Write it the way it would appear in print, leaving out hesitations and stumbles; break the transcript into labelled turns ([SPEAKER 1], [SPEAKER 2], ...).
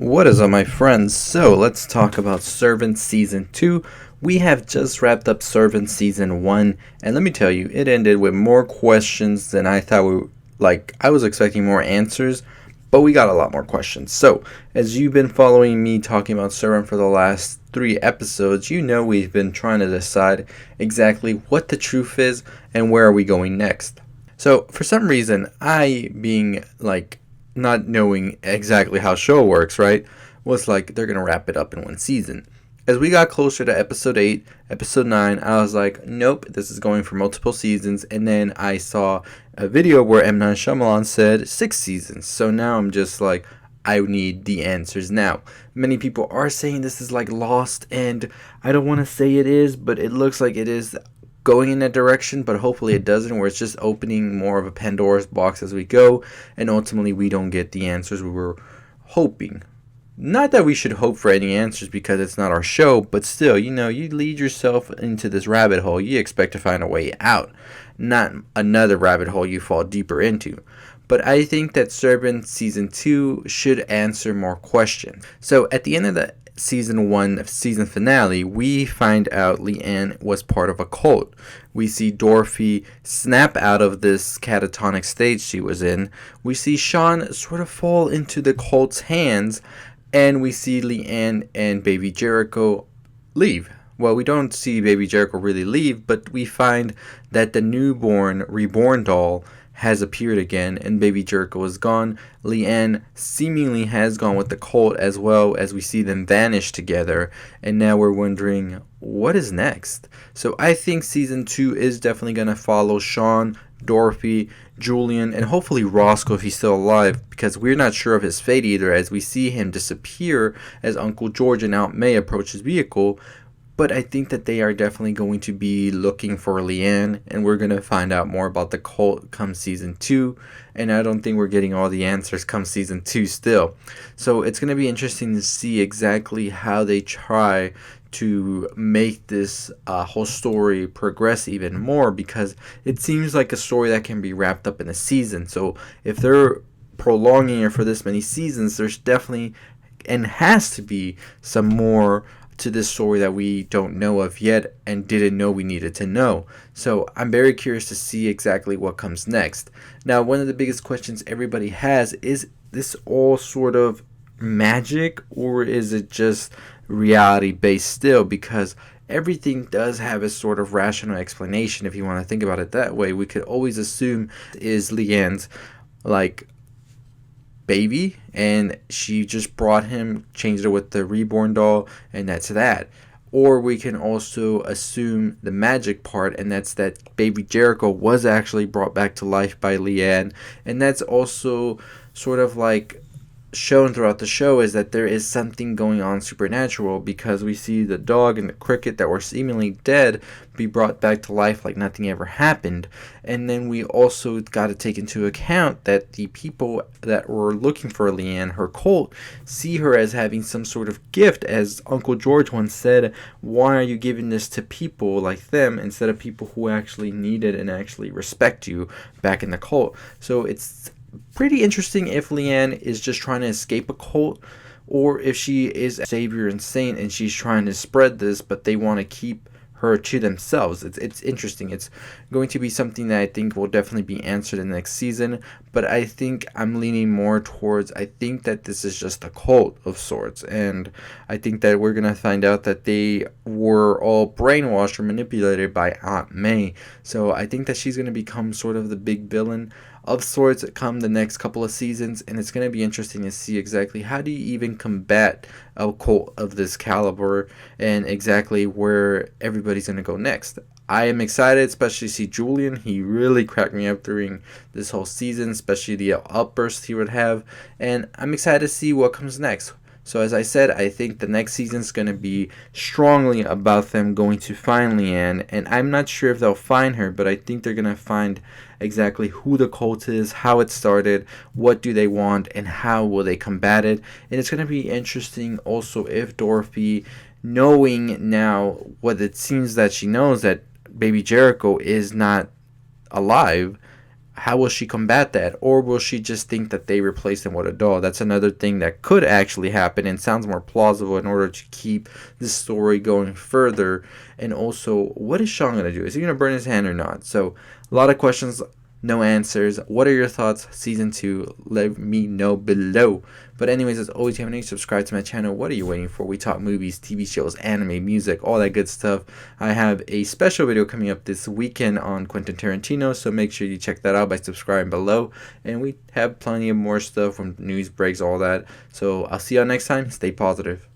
[SPEAKER 1] What is up, my friends? So, let's talk about Servant Season 2. We have just wrapped up Servant Season 1, and let me tell you, it ended with more questions than I thought I was expecting more answers, but we got a lot more questions. So, as you've been following me talking about Servant for the last 3 episodes, you know we've been trying to decide exactly what the truth is and where are we going next. So, for some reason, I being not knowing exactly how show works, right, was like they're gonna wrap it up in one season. As we got closer to episode 8, episode 9, I was like, nope, this is going for multiple seasons. And then I saw a video where M. Night Shyamalan said 6 seasons. So now I'm just like, I need the answers now. Many people are saying this is like Lost, and I don't want to say it is, but it looks like it is going in that direction, but hopefully it doesn't, where it's just opening more of a Pandora's box as we go, and ultimately we don't get the answers we were hoping. Not that we should hope for any answers because it's not our show, but still, you lead yourself into this rabbit hole, you expect to find a way out, not another rabbit hole you fall deeper into. But I think that Servant Season 2 should answer more questions. So at the end of the season 1 season finale, we find out Leanne was part of a cult. We see Dorothy snap out of this catatonic state she was in. We see Sean sort of fall into the cult's hands, and we see Leanne and Baby Jericho leave. Well, we don't see Baby Jericho really leave, but we find that the reborn doll has appeared again, and Baby Jericho is gone. Leanne seemingly has gone with the cult as well, as we see them vanish together, and now we're wondering what is next. So I think season 2 is definitely going to follow Sean, Dorothy, Julian, and hopefully Roscoe if he's still alive, because we're not sure of his fate either, as we see him disappear as Uncle George and Aunt May approach his vehicle. But I think that they are definitely going to be looking for Leanne, and we're going to find out more about the cult come season 2, and I don't think we're getting all the answers come season 2 still. So it's going to be interesting to see exactly how they try to make this whole story progress even more, because it seems like a story that can be wrapped up in a season. So if they're prolonging it for this many seasons, there's definitely and has to be some more to this story that we don't know of yet and didn't know we needed to know. So I'm very curious to see exactly what comes next. Now, one of the biggest questions everybody has is this all sort of magic, or is it just reality based still? Because everything does have a sort of rational explanation. If you want to think about it that way, we could always assume is Leanne's baby, and she just brought him, changed it with the reborn doll, and that's that. Or we can also assume the magic part, and that's that Baby Jericho was actually brought back to life by Leanne, and that's also sort of shown throughout the show, is that there is something going on supernatural, because we see the dog and the cricket that were seemingly dead be brought back to life like nothing ever happened. And then we also got to take into account that the people that were looking for Leanne, her cult, see her as having some sort of gift. As Uncle George once said, why are you giving this to people like them instead of people who actually need it and actually respect you back in the cult? So it's pretty interesting if Leanne is just trying to escape a cult, or if she is a savior and saint and she's trying to spread this, but they want to keep her to themselves. It's interesting. It's going to be something that I think will definitely be answered in the next season, but I think I'm leaning more towards, I think that this is just a cult of sorts, and I think that we're going to find out that they were all brainwashed or manipulated by Aunt May. So I think that she's going to become sort of the big villain of sorts come the next couple of seasons, and it's going to be interesting to see exactly how do you even combat a cult of this caliber, and exactly where everybody's going to go next. I am excited, especially to see Julian. He really cracked me up during this whole season, especially the outbursts he would have, and I'm excited to see what comes next. So as I said, I think the next season is going to be strongly about them going to find Leanne, and I'm not sure if they'll find her, but I think they're going to find exactly who the cult is, how it started, what do they want, and how will they combat it. And it's going to be interesting also if Dorothy, knowing now what it seems that she knows, that Baby Jericho is not alive, how will she combat that? Or will she just think that they replaced him with a doll? That's another thing that could actually happen and sounds more plausible in order to keep this story going further. And also, what is Sean going to do? Is he going to burn his hand or not? So, a lot of questions, no answers. What are your thoughts? Season 2, let me know below. But anyways, as always, if you haven't already subscribed to my channel, what are you waiting for? We talk movies, TV shows, anime, music, all that good stuff. I have a special video coming up this weekend on Quentin Tarantino, so make sure you check that out by subscribing below. And we have plenty of more stuff from news breaks, all that. So I'll see y'all next time. Stay positive.